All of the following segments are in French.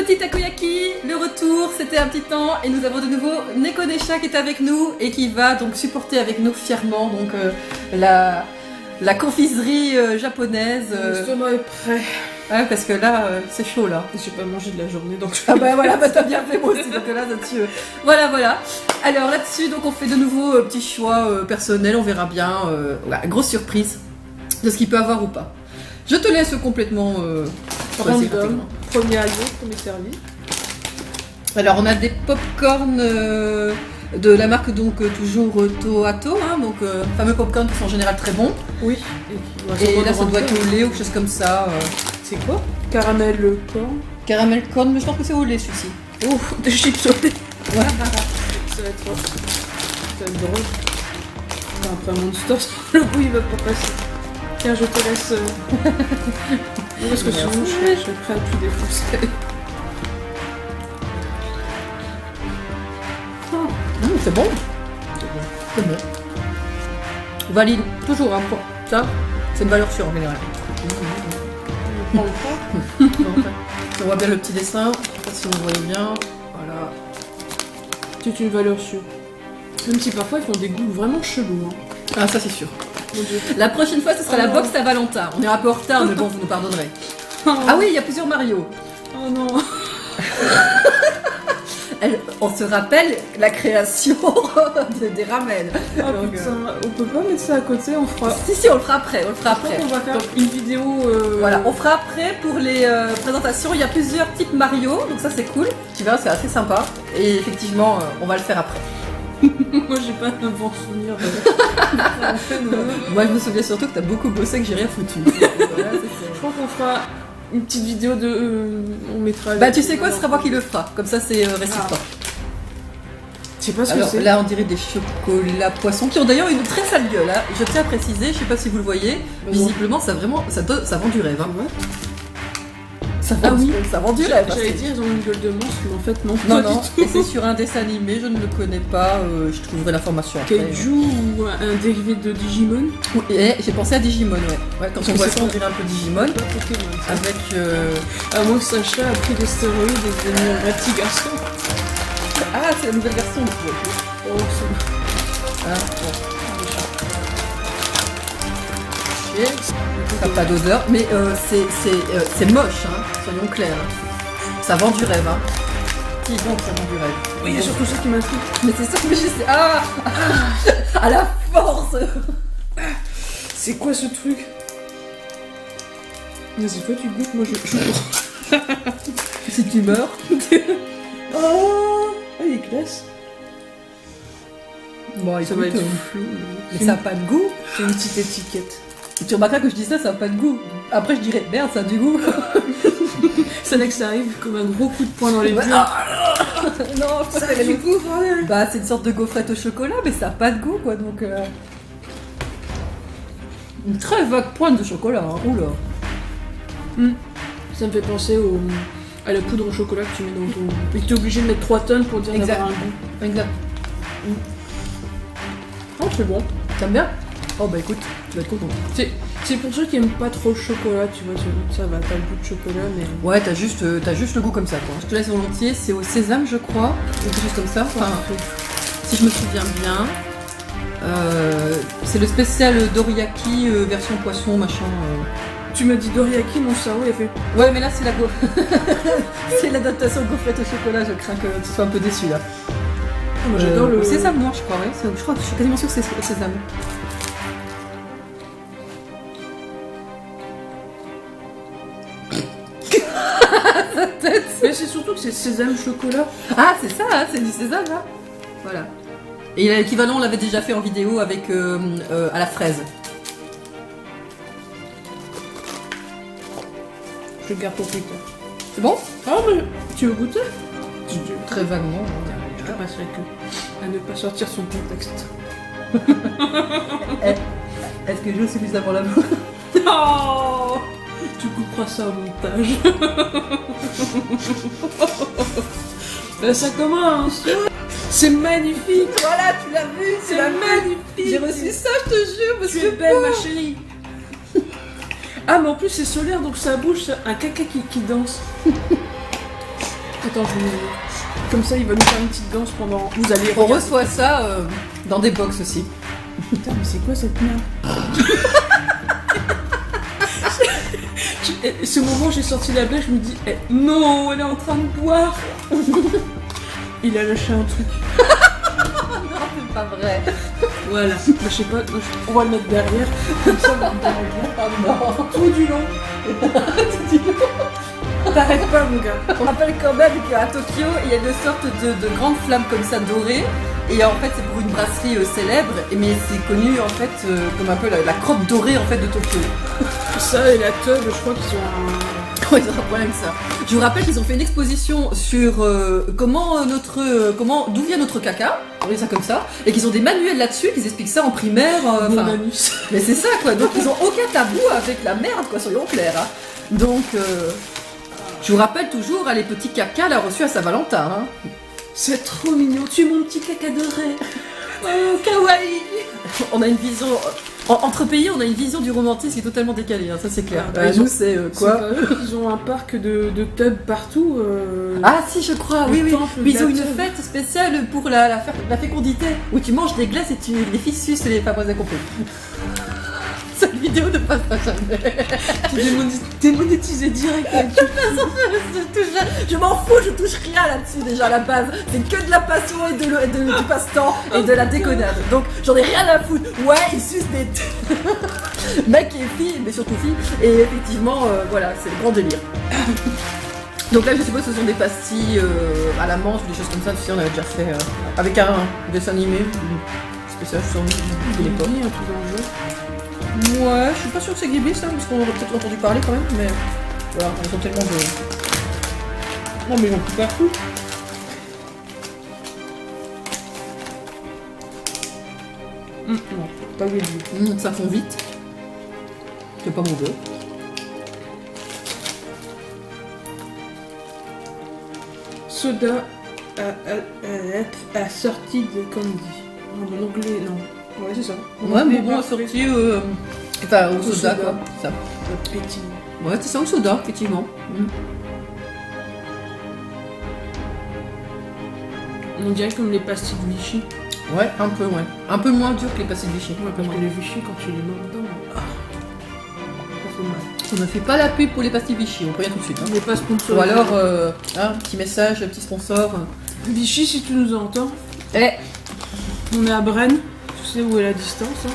petit takoyaki, le retour, c'était un petit temps et nous avons de nouveau Nekonesha qui est avec nous et qui va donc supporter avec nous fièrement donc la confiserie japonaise. L'estomac est prêt. Ouais, parce que là, c'est chaud là. J'ai pas mangé de la journée donc je... Ah bah voilà, bah t'as bien fait moi aussi, donc là là-dessus. Voilà. Alors là-dessus, donc on fait de nouveau petits choix personnels, on verra bien. Voilà, grosse surprise de ce qu'il peut avoir ou pas. Je te laisse complètement choisir. Random. Premier allié, premier servi. Alors on a des pop-corn de la marque donc toujours Tohato, hein, donc fameux pop-corn qui sont en général très bons. Oui. Et là ça doit être au lait ou quelque chose comme ça. C'est quoi? Caramel corn. Caramel corn, mais je pense que c'est au lait celui-ci. Ouf, des chips au lait. Voilà. Ça va être drôle. Enfin, après Monster, le goût il va pas passer. Tiens, je te laisse. Parce que sinon je serais prêt à tout défoncer. C'est bon. C'est bon. Valide, toujours un point. Ça, c'est une valeur sûre en général. On voit bien le petit dessin, je sais pas si vous voyez bien. Voilà. C'est une valeur sûre. Même si parfois ils font des goûts vraiment chelous. Hein. Ah, ça c'est sûr. La prochaine fois, ce sera la box à Valentin. On est un peu en retard, mais bon, vous nous pardonnerez. Ah oui, il y a plusieurs Mario. Oh non. On se rappelle la création des ramen. Oh donc, putain, on peut pas mettre ça à côté, on fera... Si, on le fera après, Je crois qu'on va faire une vidéo... Voilà, on fera après pour les présentations. Il y a plusieurs types Mario, donc ça c'est cool. Tu verras, c'est assez sympa. Et effectivement, on va le faire après. Moi j'ai pas un bon souvenir de... Moi je me souviens surtout que t'as beaucoup bossé, que j'ai rien foutu. Voilà, je crois qu'on fera une petite vidéo de... on mettra... Bah tu sais quoi, ce sera moi qui le fera. Comme ça c'est réciproque. Je sais pas ce que Alors c'est. là on dirait des chocolats poissons qui ont d'ailleurs une très sale gueule. Hein. Je tiens à préciser, je sais pas si vous le voyez, visiblement ça vend du rêve. Hein. Ça vend du rêve. J'allais dire ils ont une gueule de monstre, mais en fait non. Non. Et c'est sur un dessin animé, je ne le connais pas, je trouverai l'information après. Kaiju ou un dérivé de Digimon. Et j'ai pensé à Digimon, ouais. Quand on voit ça, on dirait un peu Digimon. Pas Pokémon, ça. Avec. À moins que Sacha a pris des stéroïdes et est devenu un vrai petit garçon. Ah, c'est la nouvelle version de ce Oh, c'est... Ah, bon. Ça n'a pas d'odeur, mais c'est moche, hein, soyons clairs. Ça vend du rêve, hein. Si, bon, ça vend du rêve. Oui, il y a surtout ça qui m'a fait. Mais c'est ça que je sais. Ah à la force. C'est quoi ce truc? Vas-y, toi tu goûtes, moi je... Si tu meurs. Oh, il est classe. Bon, Ça va être flou. Mais ça n'a pas de goût. C'est une petite étiquette. Tu remarqueras que je dis ça n'a pas de goût. Après, je dirais merde, ça a du goût. C'est là que ça arrive comme un gros coup de poing dans les yeux. Non, Ça a du goût, bordel. bah, c'est une sorte de gaufrette au chocolat, mais ça n'a pas de goût, quoi. Donc, une très vague pointe de chocolat. Hein. Oula. Ça me fait penser à la poudre au chocolat que tu mets dans ton... Et que t'es obligé de mettre 3 tonnes pour dire Exact. d'avoir un goût. Exact. Oh, c'est bon. T'aimes bien? Oh bah écoute, tu vas être content. C'est pour ceux qui aiment pas trop le chocolat, tu vois, ça va, t'as le goût de chocolat, mais... Ouais, t'as juste le goût comme ça, quoi. Je te laisse volontiers, c'est au sésame, je crois, ou quelque chose comme ça. Enfin, si je me souviens bien. C'est le spécial doriyaki version poisson, machin. Tu m'as dit doriyaki, mon cerveau il a fait... Ouais, mais là c'est la c'est l'adaptation gaufrette au chocolat, je crains que tu sois un peu déçu là. Oh, moi j'adore le... Au sésame, non, je crois, ouais. Je crois que je suis quasiment sûre que c'est au sésame. Mais c'est surtout que c'est sésame chocolat. Ah, c'est ça, hein, c'est du sésame, là. Voilà. Et l'équivalent, on l'avait déjà fait en vidéo avec à la fraise. Je le garde pour plus tard. C'est bon? Ah, mais tu veux goûter? Très vaguement. Je te passerai que à ne pas sortir son contexte. Est-ce que je suis suffisamment la bouche? Oh, tu couperas ça au montage. Là, ça commence. C'est magnifique. Voilà, tu l'as vu, C'est magnifique. J'ai reçu ça, je te jure, Tu monsieur. es belle, ma chérie. Ah, mais en plus, c'est solaire, donc ça bouge, un caca qui danse. Attends, je vais nous... Comme ça, il va nous faire une petite danse pendant... Vous allez On regarder. reçoit ça dans des box aussi. Putain, mais c'est quoi cette merde? Et ce moment, j'ai sorti la blague, je me dis, non, elle est en train de boire. Il a lâché un truc. Non, c'est pas vrai. Voilà. Bah, je sais pas, on va le mettre derrière. Comme ça, on va le bien. Oh non. Tout du long. T'arrêtes pas, mon gars. On rappelle quand même qu'à Tokyo, il y a une sorte de grande flamme comme ça dorée. Et en fait, c'est pour une brasserie célèbre, mais c'est connu en fait comme un peu la crotte dorée en fait de Tokyo. Ça et la teub, je crois qu'ils ont un... Ouais, ils ont un problème que ça. Je vous rappelle qu'ils ont fait une exposition sur d'où vient notre caca, on va dire ça comme ça, et qu'ils ont des manuels là-dessus, qu'ils expliquent ça en primaire. Mon anus. Mais c'est ça quoi, donc ils ont aucun tabou avec la merde quoi, soyons clairs. Hein. Donc, je vous rappelle toujours les petits caca l'a reçu à Saint-Valentin. Hein. C'est trop mignon, tu es mon petit caca doré. Oh, kawaii. On a une vision... Entre pays, on a une vision du romantisme qui est totalement décalée, hein, ça c'est clair. Nous, c'est quoi Ils ont un parc de tubs partout. Ah si, je crois, oui, oui. temple Mais de ils ont la une tub. fête spéciale pour la fécondité, où tu manges des glaces et les filles sucent les femmes à compris. Cette vidéo ne passera jamais. Démonétisé direct. Je m'en fous, je touche rien là-dessus déjà à la base. C'est que de la passion et du passe-temps et de la déconnade. Donc j'en ai rien à foutre. Ouais, ils sucent des mecs et filles, mais surtout filles. Et effectivement, voilà, c'est le grand délire. Donc là, je suppose que ce sont des pastilles à la menthe ou des choses comme ça. Tu sais, on avait déjà fait avec un dessin animé spécial sur l'époque. Un truc dans le jeu. Ouais, je suis pas sûre que c'est Ghibli ça, parce qu'on aurait peut-être entendu parler quand même, mais voilà, ils ont tellement de... Non, mais ils ont plus partout. Non, pas Ghibli. Ça fond vite. C'est pas mon goût. Soda a sorti de candy. Non, mais l'anglais, non. Ouais, c'est ça. Ouais, mais bon, sorti enfin, au soda, quoi. Ça. Pétillant. Ouais, c'est ça, au soda, effectivement. On dirait comme les pastilles de Vichy. Ouais, un peu, ouais. Un peu moins dur que les pastilles de Vichy. Ouais, parce que les Vichy, quand tu les mets dedans, ça fait mal. On ne fait pas la pub pour les pastilles Vichy, on prévient tout de suite. Hein. On n'est pas sponsorisé. Ou alors, petit message, petit sponsor. Vichy, si tu nous entends, Eh, on est à Brenne. Tu sais où est la distance. Hein.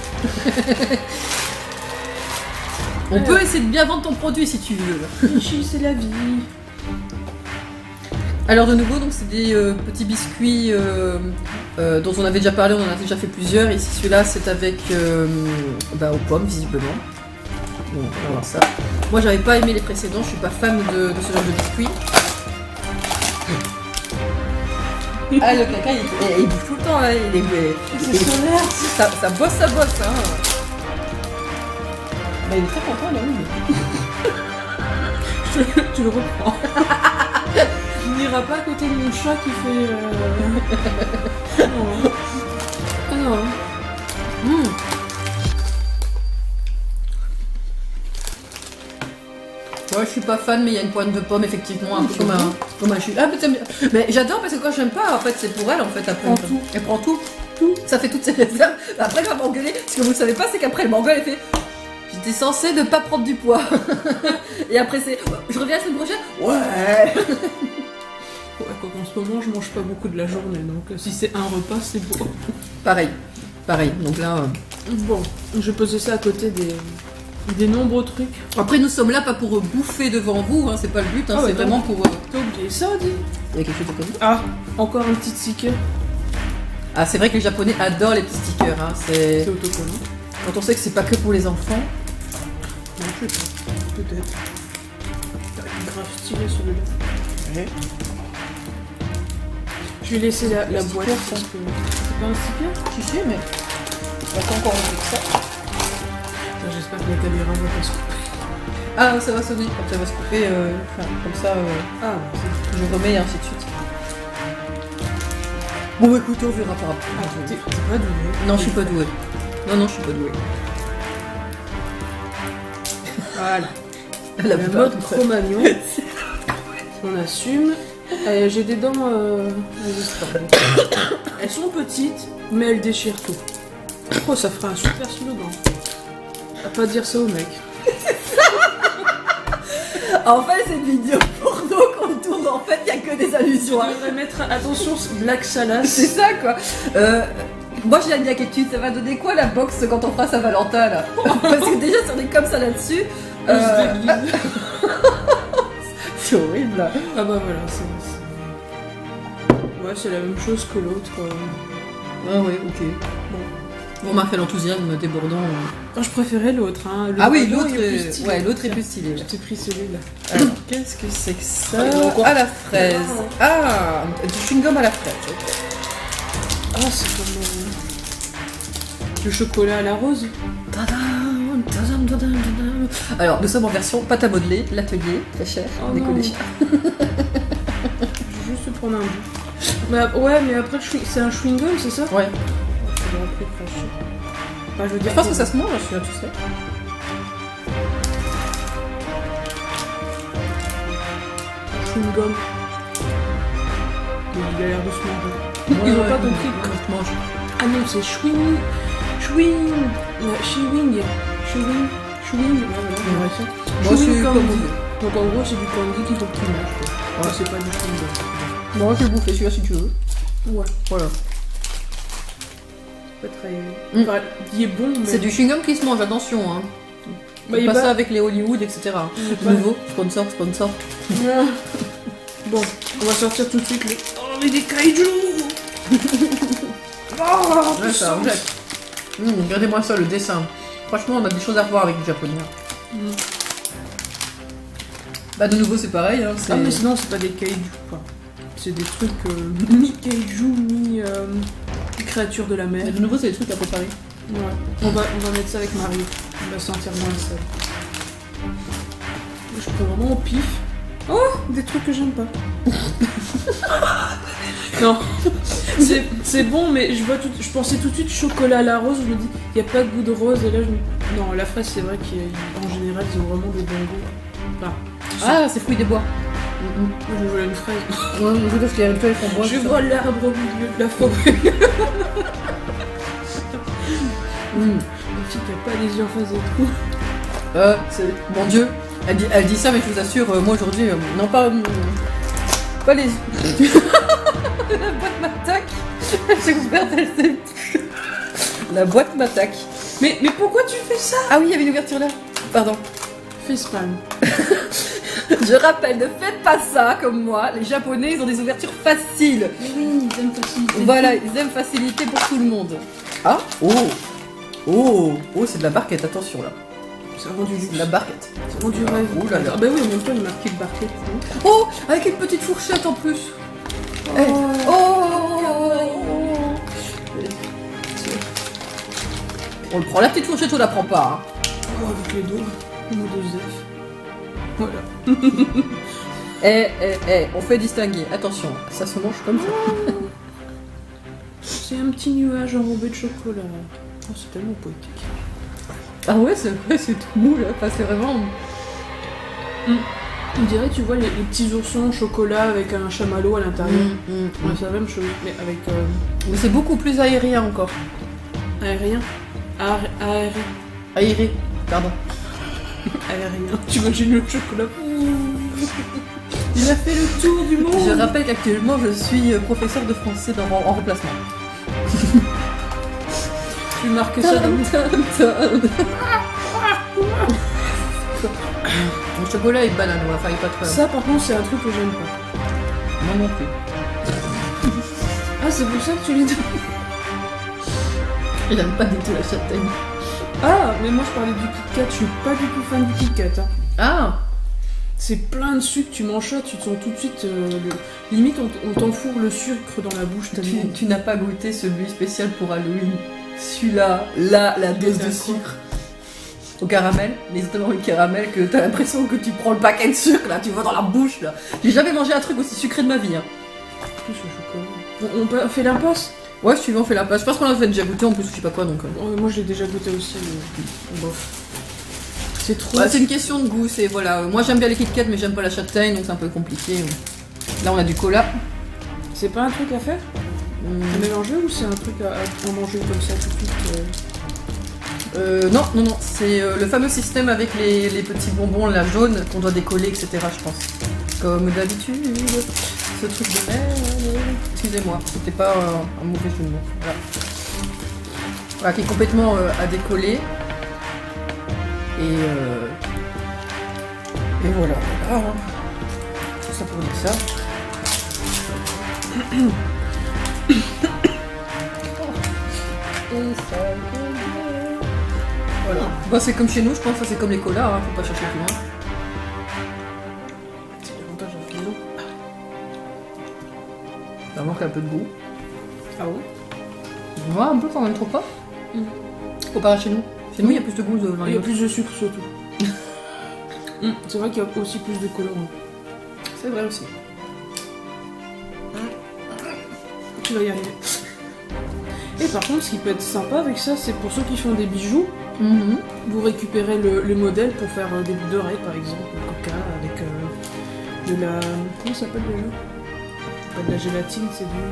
on peut essayer de bien vendre ton produit si tu veux. Vichy, c'est la vie. Alors de nouveau, donc c'est des petits biscuits dont on avait déjà parlé, on en a déjà fait plusieurs. Ici celui-là c'est avec aux pommes visiblement. Donc on va voir ça. Moi j'avais pas aimé les précédents, je suis pas fan de ce genre de biscuits. Ah le caca il bouffe tout le temps, hein. C'est solaire. Ça bosse, hein. Bah, il est très content là, oui. Tu le reprends. Il n'ira pas à côté de mon chat qui fait. Non. Ah non. Ouais, je suis pas fan, mais il y a une pointe de pomme, effectivement, un peu comme un jus. Ah, mais j'adore parce que quand j'aime pas, en fait, c'est pour elle, en fait, après. Prends tout. Elle prend tout. Ça fait toutes ses réserves. Après, elle va m'engueuler. Ce que vous ne savez pas, c'est qu'après, elle m'engueule et fait. J'étais censée ne pas prendre du poids. Et après, c'est. Je reviens la semaine prochaine. Ouais. Ouais, quoi qu'en ce moment, je mange pas beaucoup de la journée, donc si c'est un repas, c'est beau. Pareil. Donc là. Bon, je vais poser ça à côté des nombreux trucs. Après, nous sommes là pas pour bouffer devant vous, hein, c'est pas le but, hein, Ah ouais, c'est vraiment pour. T'as oublié ça, dis. Il y a quelque chose de connu. Ah, encore un petit sticker. Ah, c'est vrai que les Japonais adorent les petits stickers. Hein, C'est autocollant. quand on sait que c'est pas que pour les enfants. Non, je sais pas. Peut-être. Il est grave stylé celui-là. Ouais. Je vais laisser la Le boîte. sticker, ça. Parce que... C'est pas un sticker? Tu sais, mais. On va pas encore enlever que ça. Putain, j'espère que la caméra va pas se couper. Ah, ça va sonner quand ça va se couper. Comme ça, Ah, c'est... je remets et ainsi de suite. Bon, écoutez, on verra par rapport. Ah, t'es pas doué. Non, je suis pas douée. Non, je suis pas douée. Voilà. La La mode Cro-Magnon. On assume. J'ai des dents résistantes. Elles sont petites, mais elles déchirent tout. Oh, ça ferait un super slogan. À pas dire ça au mec. En fait, c'est une vidéo porno qu'on tourne, en fait, il y a que des allusions. On devrait mettre, attention, Black Salas. C'est ça, quoi. Moi, j'ai dit à Ketchup, ça va donner quoi la boxe quand on fera Saint-Valentin, là? Parce que déjà, si on est comme ça là-dessus... On se déguise. C'est horrible, là. Ah bah voilà, c'est... Ouais, c'est la même chose que l'autre. Ah ouais, ok. Bon. Vous remarquez l'enthousiasme débordant. Ah, je préférais l'autre. Hein. Ah oui, l'autre est plus stylé. ouais, l'autre est plus stylé. Je t'ai pris celui-là. Alors, qu'est-ce que c'est que ça? Ah, il y a encore- À la fraise. Ah, du chewing-gum à la fraise. Ah, c'est comme le chocolat à la rose. Tadam, tadam, tadam, tadam. Alors, nous sommes en version pâte à modeler, l'atelier, très cher, Oh décollé. non. Je vais juste prendre un bout. Bah, ouais, mais après, c'est un chewing-gum, c'est ça? Ouais. Je vais après cracher. Enfin, je veux dire, Je pense que ça se mange, je suis là, tu sais. chewing-gum. Mais il a l'air de se manger. Ils ont pas compris. Je mange. Ah non, c'est chewing. Chewing. Chewing. Chewing. Chewing. Ouais, voilà, Ouais. ça. Moi, je suis Chewing comme candy. vous. Donc en gros, c'est du candy qu'il faut que tu manges. Quoi. Ouais, c'est pas du chewing-gum. Moi, je vais bouffer celui-là si tu veux. Ouais. Voilà. Pas très. Mm. Enfin, il est bon, mais. C'est du chewing-gum qui se mange, attention. Hein. Bah, il pas va- ça avec les Hollywood, etc. pas- Nouveau, sponsor. Ah. Bon, on va sortir tout de suite les. Oh, mais des kaiju. Oh, Ouais, ça puissance. rejette. Regardez-moi ça, le dessin. Franchement, on a des choses à revoir avec les japonais. Mm. Bah, de nouveau, c'est pareil. Hein, Ah, mais sinon, c'est pas des kaiju. Quoi. C'est des trucs mi-kaiju, mi-créatures de la mer. Mais de nouveau, c'est des trucs à préparer. Ouais. On va mettre ça avec Marie. On va se sentir moins seul. Je prends vraiment au pif. Oh, des trucs que j'aime pas. Non, c'est bon, mais je pensais tout de suite chocolat à la rose. Je me dis, il n'y a pas de goût de rose. Et là, non, la fraise, c'est vrai qu'en général, ils ont vraiment des bons goûts. Enfin, Ah, c'est fruits des bois. moi, je voulais une fraise. Ouais, je parce qu'il y a une feuille qu'on boit. Je vois l'arbre au milieu de la forêt. Mm. La fille qui a pas les yeux en face des trous. Mon Dieu, elle dit ça, mais je vous assure, moi aujourd'hui, non pas les. La boîte m'attaque. J'ai ouvert la boîte m'attaque. Mais pourquoi tu fais ça? Ah oui, il y avait une ouverture là. Pardon. Facepalm. Je rappelle, ne faites pas ça comme moi. Les Japonais, ils ont des ouvertures faciles. Mais oui, ils aiment faciliter. Voilà, ils aiment faciliter pour tout le monde. Ah, c'est de la barquette, attention là. C'est vraiment du C'est luxe. de la barquette. C'est vraiment du rêve. Ouh là là. Ah bah oui, en même temps, il est marqué le barquette. Oh, avec une petite fourchette en plus. Oh. Eh, oh. On le prend, la petite fourchette, on la prend pas. Hein. Oh, avec les doigts. Nos deux œufs. Voilà. On fait distinguer. Attention, ça se mange comme ça. C'est un petit nuage enrobé de chocolat. Oh, c'est tellement poétique. Ah ouais, c'est vrai, c'est tout mou là. Enfin, c'est vraiment. On dirait, tu vois, les petits oursons au chocolat avec un chamallow à l'intérieur. Ouais, c'est la même chose, mais avec Mais c'est beaucoup plus aérien encore. aérien. Aérien. Aéré, pardon. Aérien. Tu imagines le chocolat. Il a fait le tour du monde. Je rappelle qu'actuellement, je suis professeur de français en remplacement. Tu marques ça dans Mon chocolat et banane, on va faire pas trop. Ça, par contre, c'est un truc que j'aime pas. Moi non plus. Ah, c'est pour ça que tu les donnes. Il n'aime pas du tout la châtaigne. Ah, mais moi, je parlais du Kit Kat. Je suis pas du tout fan du Kit Kat. Hein. Ah, C'est plein de sucre, tu manges ça, tu te sens tout de suite. Limite, on t'enfourre le sucre dans la bouche. tellement- tu n'as pas goûté celui spécial pour Halloween. Celui-là, là, la dose de sucre. Au caramel, mais notamment le caramel, que t'as l'impression que tu prends le paquet de sucre, là, tu vois dans la bouche, là. J'ai jamais mangé un truc aussi sucré de ma vie, hein. Plus au chocolat. On fait l'impasse. Ouais, si tu veux, on fait la passe. Je pense qu'on l'a fait déjà goûter en plus, je sais pas quoi, donc... Moi, je l'ai déjà goûté aussi, mais bof. C'est trop. Ouais, c'est une question de goût, c'est voilà. Moi j'aime bien les Kit Kat, mais j'aime pas la châtaigne, donc c'est un peu compliqué. Là, on a du cola. C'est pas un truc à faire à mélanger ou c'est un truc à manger comme ça tout de suite Non, c'est le fameux système avec les petits bonbons là jaunes qu'on doit décoller, etc. Je pense. Comme d'habitude. Ce truc de merde. Excusez-moi, c'était pas un mauvais jeu de mots. Voilà. Voilà, qui est complètement à décoller. Et voilà. Voilà. Tout ça pour dire ça. Voilà. Bah, c'est comme chez nous, je pense que c'est comme les colas, hein, faut pas chercher plus loin. C'est l'avantage avec les eaux. Ça manque un peu de goût. Ah ouais? Ouais, un peu quand même, trop pas. Comparé à chez nous. Chez nous, il y a plus de goût dans Il y les a autres. plus de sucre surtout. C'est vrai qu'il y a aussi plus de colorants. C'est vrai aussi. Tu vas y arriver. Et par contre, ce qui peut être sympa avec ça, c'est pour ceux qui font des bijoux, vous récupérez le modèle pour faire des boucles d'oreilles par exemple, le coca avec de la... Comment ça s'appelle déjà? Pas de la gélatine, c'est du...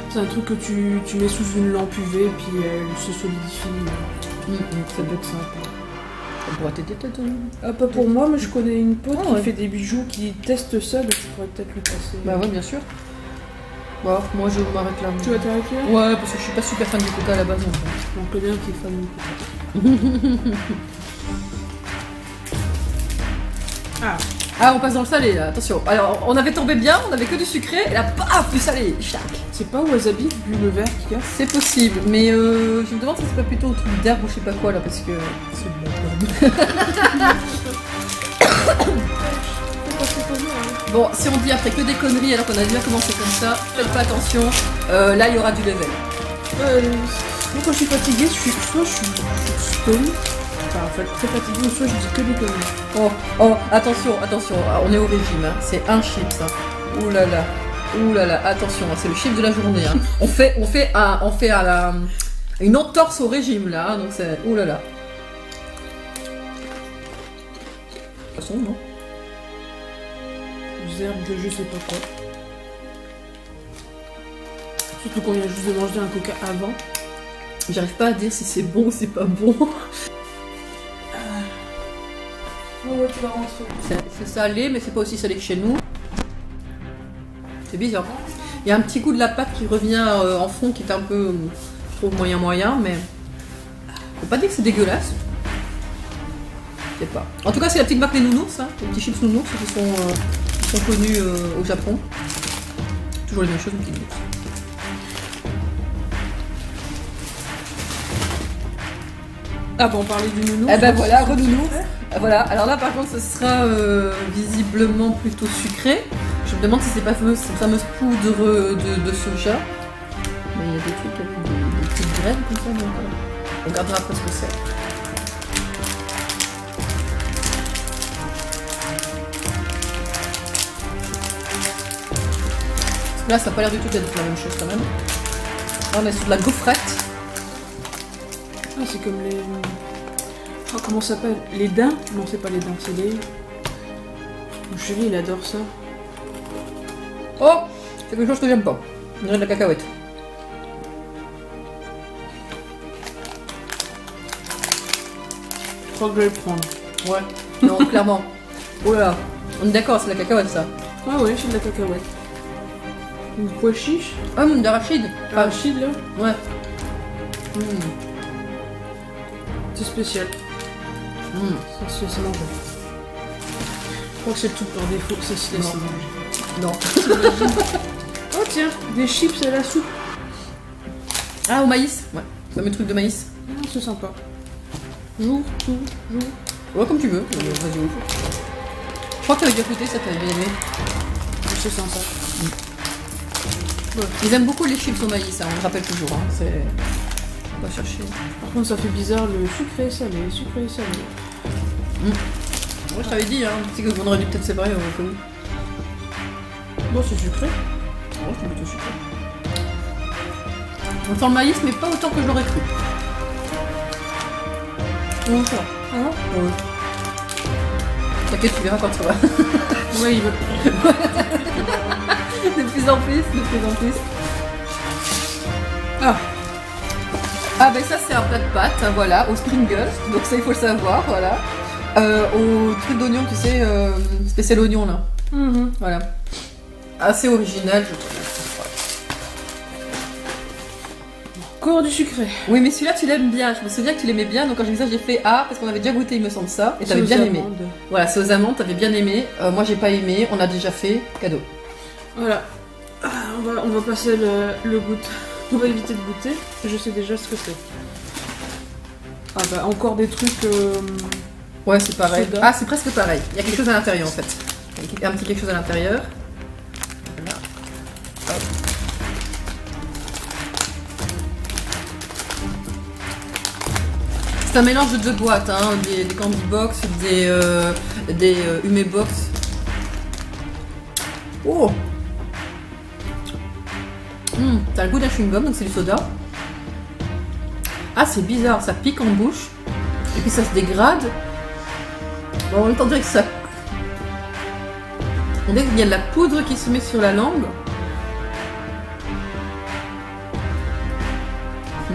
C'est un truc que tu mets sous une lampe UV puis elle se solidifie. Ça doit être sympa. Ça pourrait t'aider peut-être. Ah, pas pour moi, mais je connais une pote Ah, qui ouais. fait des bijoux, qui teste ça, donc je pourrais peut-être lui passer. Bah ouais, bien sûr. Bon, moi je m'arrête là. Tu vas t'arrêter là? Ouais, parce que je suis pas super fan du coca à la base. On connaît un qui est fan du coca. Ah, Ah, on passe dans le salé là, attention. Alors, on avait tombé bien, on avait que du sucré, et là, paf, du salé, chac. c'est pas wasabi vu le verre qu'il y a? C'est possible, mais je me demande si c'est pas plutôt au truc d'herbe ou je sais pas quoi là, parce que c'est de la merde. Bon, si on dit après que des conneries alors qu'on a déjà commencé comme ça, faites pas attention, là il y aura du level. Moi quand je suis fatiguée, soit je suis stone, enfin en fait très fatiguée, ou soit je dis que des conneries. Oh, attention, on est au régime, hein. C'est un chips. Hein. Ouh là là, attention, hein. C'est le chiffre de la journée. Hein. on fait une entorse au régime là, hein. Donc c'est... Ouh là là. De toute façon, non. Des herbes de je sais pas quoi. Surtout qu'on vient juste de manger un coca avant. J'arrive pas à dire si c'est bon ou c'est pas bon. Ouais, tu vas rentrer. C'est salé, mais c'est pas aussi salé que chez nous. C'est bizarre. Il y a un petit goût de la pâte qui revient en fond, qui est un peu, je trouve, moyen, mais faut pas dire que c'est dégueulasse. Je sais pas. En tout cas, c'est la petite marque des nounours, hein, les petits chips nounours qui sont connus au Japon. Toujours les mêmes choses, les petits nounours. Ah bon, on parlait du nounours. Eh ben voilà, renounours. Voilà, alors là par contre ce sera visiblement plutôt sucré. Je me demande si c'est pas cette fameuse poudre de soja. Mais il y a des trucs avec des petites graines comme ça, donc voilà. On regardera après ce que c'est. Là ça a pas l'air du tout d'être la même chose quand même. Là on est sur de la gaufrette. Ah, c'est comme les... Oh, comment ça s'appelle? Les daims? Non, c'est pas les daims, c'est les... Mon chéri, il adore ça. Oh, c'est quelque chose que j'aime pas. On dirait de la cacahuète. Je crois que je vais le prendre. Ouais. Non, clairement. Oh là là. On est d'accord, c'est de la cacahuète ça. Ah ouais, c'est de la cacahuète. Une pois chiche. Ah, d'arachide. Arachide, là. Ouais. C'est spécial. Ça se mange. Je crois que c'est le truc par défaut, ça se laisse Non. manger. Non. Oh tiens, des chips à la soupe. Ah, au maïs. Ouais. Fameux truc de maïs. Ah, c'est sympa. Joue, tout, joue. Ouais, comme tu veux. Vas-y, ouvre. Je crois que t'avais déjà goûté ça, t'avais bien aimé. C'est sympa. Ils aiment beaucoup les chips au maïs, hein, on le rappelle toujours. Hein. C'est... On va chercher. Par contre, ça fait bizarre le sucré salé, sucré salé. Ouais, je t'avais dit, hein, c'est que on aurait dû peut-être séparer au cas où. Bon, c'est sucré. Ouais, c'est plutôt sucré. On sent le maïs, mais pas autant que je l'aurais cru. Ouais, ça va. Ah Ouais. T'inquiète, tu verras quand tu vas. Ouais, il va. De plus en plus, de plus en plus. Ah, Ah ben ça c'est un plat de pâtes, hein, voilà, au Pringles, donc ça il faut le savoir, voilà. Au truc d'oignon, tu sais, spécial oignon là, voilà. Assez original, je trouve. encore du sucré. Oui mais celui-là tu l'aimes bien, je me souviens que tu l'aimais bien, donc quand j'ai vu ça j'ai fait ah, parce qu'on avait déjà goûté il me semble ça, et t'avais C'est bien aux aimé. amandes. Voilà, c'est aux amandes, t'avais bien aimé, moi j'ai pas aimé, on a déjà fait, cadeau. Voilà. Ah, on va passer le goût. On va éviter de goûter. Je sais déjà ce que c'est. Ah bah encore des trucs. Ouais c'est pareil. Soda. Ah c'est presque pareil, il y a quelque chose à l'intérieur en fait. Il y a un petit quelque chose à l'intérieur. Voilà. Hop. C'est un mélange de deux boîtes, hein, des candy box, des Ume box. Oh, t'as le goût d'un chewing-gum, donc c'est du soda. Ah, c'est bizarre, ça pique en bouche, et puis ça se dégrade. Bon, en même temps, on dirait que ça... On dirait qu'il y a de la poudre qui se met sur la langue.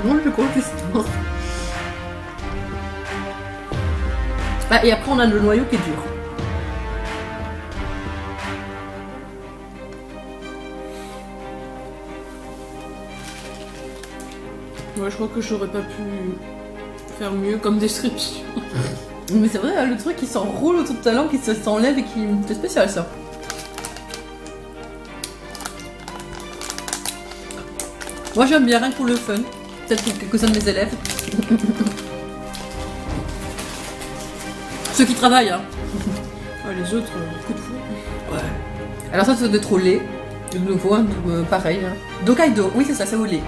Non, je consistance. Ah, et après, on a le noyau qui est dur. Ouais, je crois que j'aurais pas pu faire mieux comme description. Mais c'est vrai, hein, le truc qui s'enroule autour de ta langue, qui s'enlève et qui... C'est spécial, ça. Moi, j'aime bien, rien que pour le fun. Peut-être pour quelques-uns de mes élèves. Ceux qui travaillent, hein. Ah, les autres, coup de fou. Ouais. Alors ça, c'est de trop lait. De nouveau, hein, pareil. Hein. Hokkaido, oui, c'est ça, c'est au lait.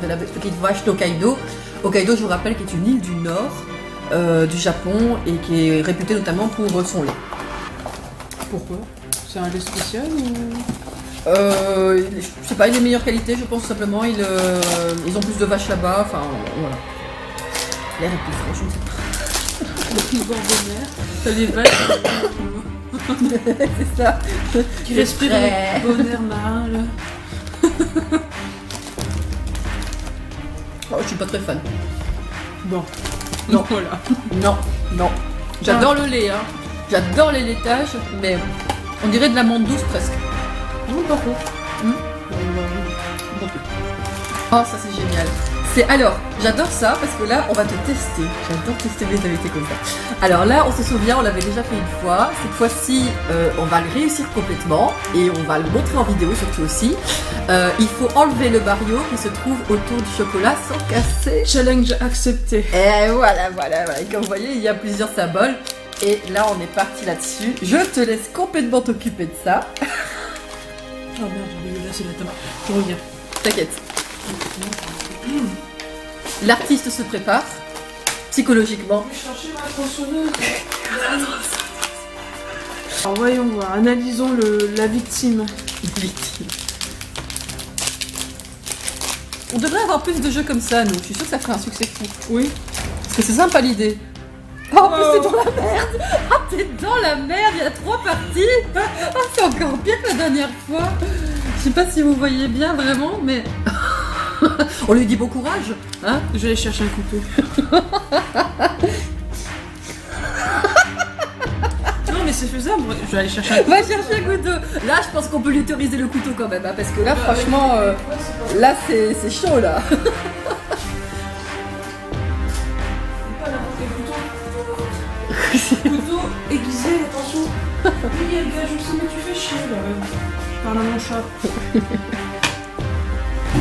De la petite vache d'Hokkaido. Hokkaido, je vous rappelle, qui est une île du nord du Japon et qui est réputée notamment pour son lait. Pourquoi? C'est un lait spécial ou... Je sais pas, il est de meilleure qualité, je pense tout simplement. Ils ont plus de vaches là-bas, enfin voilà. L'air est plus frais, je ne sais pas. Le petit bord de mer. T'as les vaches C'est ça. qui respirent frais. le bon air marin, là. Oh, je suis pas très fan. Bon. Non. Voilà. Non, non. J'adore le lait, hein. J'adore les laitages, mais on dirait de l'amande douce presque. Non, pas trop. Oh, ça c'est génial. Alors, j'adore ça parce que là, on va te tester. J'adore tester les invités comme ça. Alors là, on se souvient, on l'avait déjà fait une fois. Cette fois-ci, on va le réussir complètement et on va le montrer en vidéo surtout aussi. Il faut enlever le Mario qui se trouve autour du chocolat sans casser. Challenge accepté. Et voilà. Et comme vous voyez, il y a plusieurs symboles. Et là, on est parti là-dessus. Je te laisse complètement t'occuper de ça. Oh merde, j'ai laissé la tomate. Je reviens. T'inquiète. L'artiste se prépare psychologiquement. Je vais chercher ma tronçonneuse. Alors voyons voir, analysons la victime. On devrait avoir plus de jeux comme ça, nous. Je suis sûre que ça ferait un succès fou. Oui. Parce que c'est sympa l'idée. Oh, en plus, t'es dans la merde. Ah, t'es dans la merde. Il y a 3 parties. Ah, c'est encore pire que la dernière fois. Je sais pas si vous voyez bien vraiment, mais on lui dit bon courage, hein. Je vais aller chercher un couteau. Non mais c'est faisable, je vais aller chercher un couteau. Va chercher un couteau. Là, je pense qu'on peut lui autoriser le couteau quand même, hein, parce que là, franchement, là, c'est chaud là. Pas n'importe quel couteau. Couteau aiguisé, attention. Oui, elle gage aussi, mais tu fais chier là. Je parle à mon chat.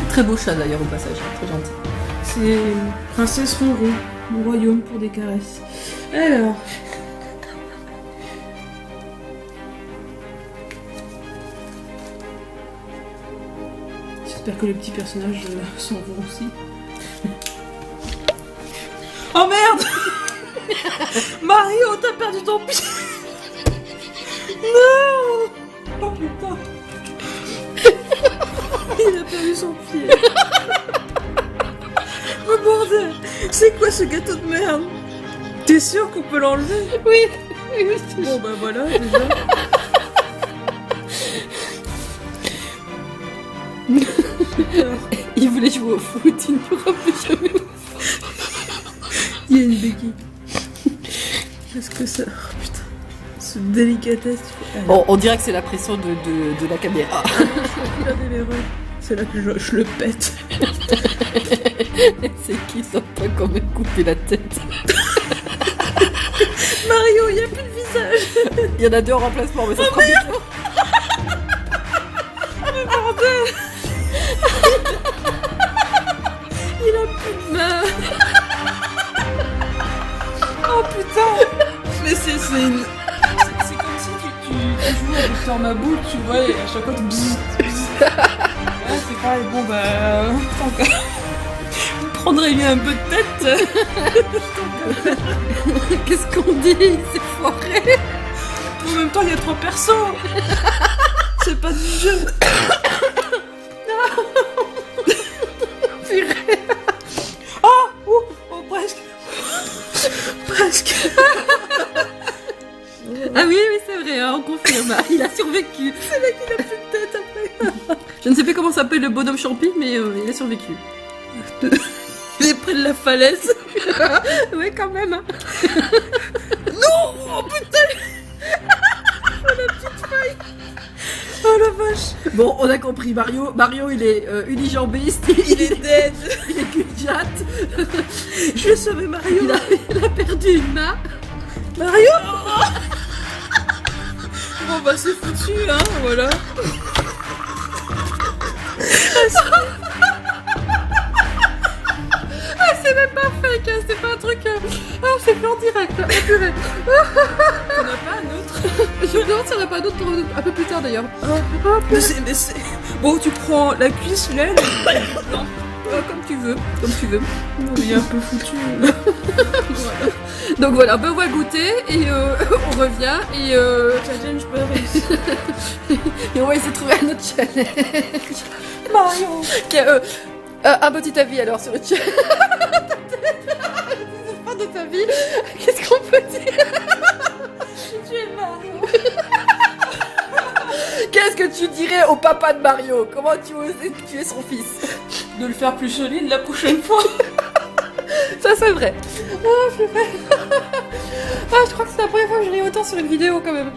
Très beau chat d'ailleurs au passage, très gentil. C'est Princesse Ronron, mon royaume pour des caresses. Alors. J'espère que les petits personnages s'en vont aussi. Oh merde. Mario, t'as perdu ton pied. Non. Oh putain. Il a perdu son pied. Oh bordel. C'est quoi ce gâteau de merde? T'es sûr qu'on peut l'enlever? Oui. Bon bah voilà, déjà. Il voulait jouer au foot, il ne pourra plus jamais au foot. Il y a une béquille. Qu'est-ce que ça... Oh, putain. Ce délicatesse. Bon, on dirait que c'est la pression de la caméra. Regardez les rues. C'est là que je le pète. C'est qui ça pas quand même couper la tête. Mario, il n'y a plus de visage. Il y en a 2 en remplacement, mais ça sera bientôt. Il a plus de main. Oh putain. Mais c'est une... C'est comme si tu joues avec Tornabout, tu vois, et à chaque fois tu bzzz, bzzz. Ouais, c'est pareil, bon bah... tant qu'à... Vous prendrez bien un peu de tête. Qu'est-ce qu'on dit? C'est foiré. En même temps, il y a 3 persos. C'est pas du jeu. Oh, oh, presque. Presque. Ah oui, c'est vrai, hein, on confirme. Il a survécu. C'est là qu'il a plus de tête après. Je ne sais plus comment s'appelle le bonhomme champi, mais il a survécu. Il est près de la falaise. Ouais, quand même. Hein. Non, oh putain. Oh la petite feuille. Oh la vache. Bon, on a compris, Mario, il est unijambiste, Il est dead. il est cul-de-jatte. Je vais sauver Mario. Il a perdu une main. Mario. Bon bah c'est foutu, hein, voilà. Ah, c'est même pas fake, hein, c'est pas un truc... Ah, c'est fait en direct. Ah, purée. T'en as pas un autre? Je me demande s'il n'y en a pas d'autres un peu plus tard, d'ailleurs. Mais c'est... Bon, tu prends la cuisse, l'aile. Non. Comme tu veux, comme tu veux. Non, il est un peu foutu. Voilà. Donc voilà, ben on va goûter et on revient et Challenge pas réussi. et on va essayer de trouver un autre challenge. Mario. Ok, un petit avis alors sur le challenge. Fin de ta vie, qu'est-ce qu'on peut dire? Tu es Mario. Qu'est-ce que tu dirais au papa de Mario? Comment tu osais tuer son fils? De le faire plus solide la prochaine fois. Ça c'est vrai. Oh, c'est vrai. Ah, je crois que c'est la première fois que je ris autant sur une vidéo quand même.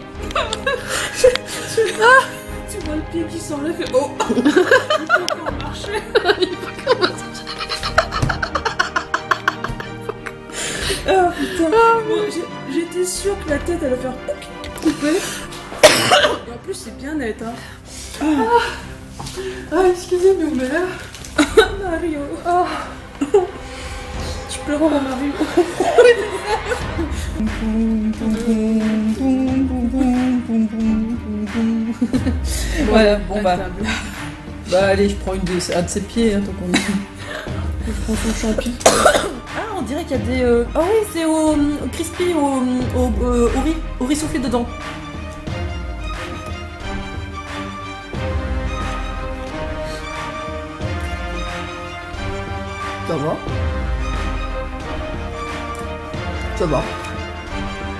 Tu vois le pied qui s'enlève et... Oh. Il peut encore marcher. Oh putain. Bon, j'étais sûre que la tête allait faire couper. Et en plus c'est bien net, hein. Ah, excusez-nous, mais là... Mario. Oh. Tu pleures en Mario. Voilà, bon bah... À table. Bah allez, je prends un de ses pieds, hein, tant qu'on est... Je prends son champi. Ah, on dirait qu'il y a des... Ah oui, c'est au crispy, au riz soufflé dedans. Ça va. Ça va.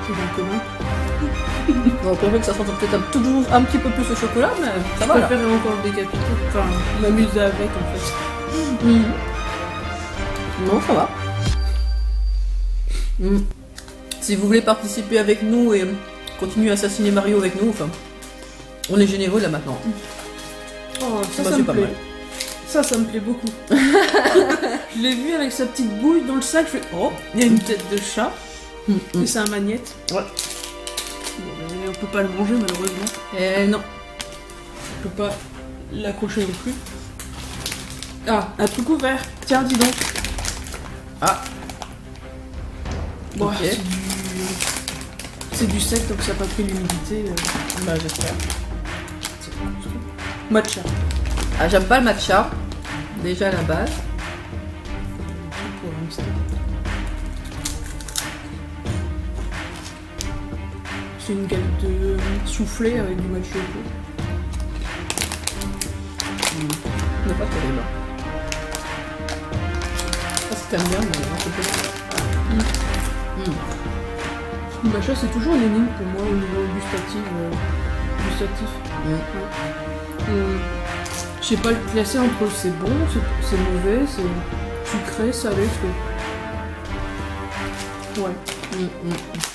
C'est bon comment? Donc on veut que ça sente peut-être toujours un petit peu plus au chocolat, mais ça Je va là. préfère encore le décapiter. Enfin, m'amuser avec en fait. Non, ça va. Si vous voulez participer avec nous et continuer à assassiner Mario avec nous, enfin, on est généreux là maintenant. Oh, ça, Bah, ça c'est me pas plaît. mal. Ça me plaît beaucoup. Je l'ai vu avec sa petite bouille dans le sac, je fais oh, il y a une tête de chat. Et c'est un magnète. Ouais. Bon, on peut pas le manger malheureusement. Non. On peut pas l'accrocher non plus. Ah, un truc ouvert. Tiens, dis donc. Ah. Bon, Ok. c'est du sec donc ça n'a pas pris l'humidité. Bah j'espère. C'est quoi ce truc? Matcha. Ah, j'aime pas le matcha, déjà à la base. Pour hamster. C'est une galette de soufflé avec du matcha au pot. On n'est pas terrible. Je sais pas si t'aimes bien, mais on peut pas. Le matcha, c'est toujours une énigme pour moi au niveau gustatif. Je sais pas le classer entre c'est bon, c'est mauvais, c'est sucré, salé, Ouais.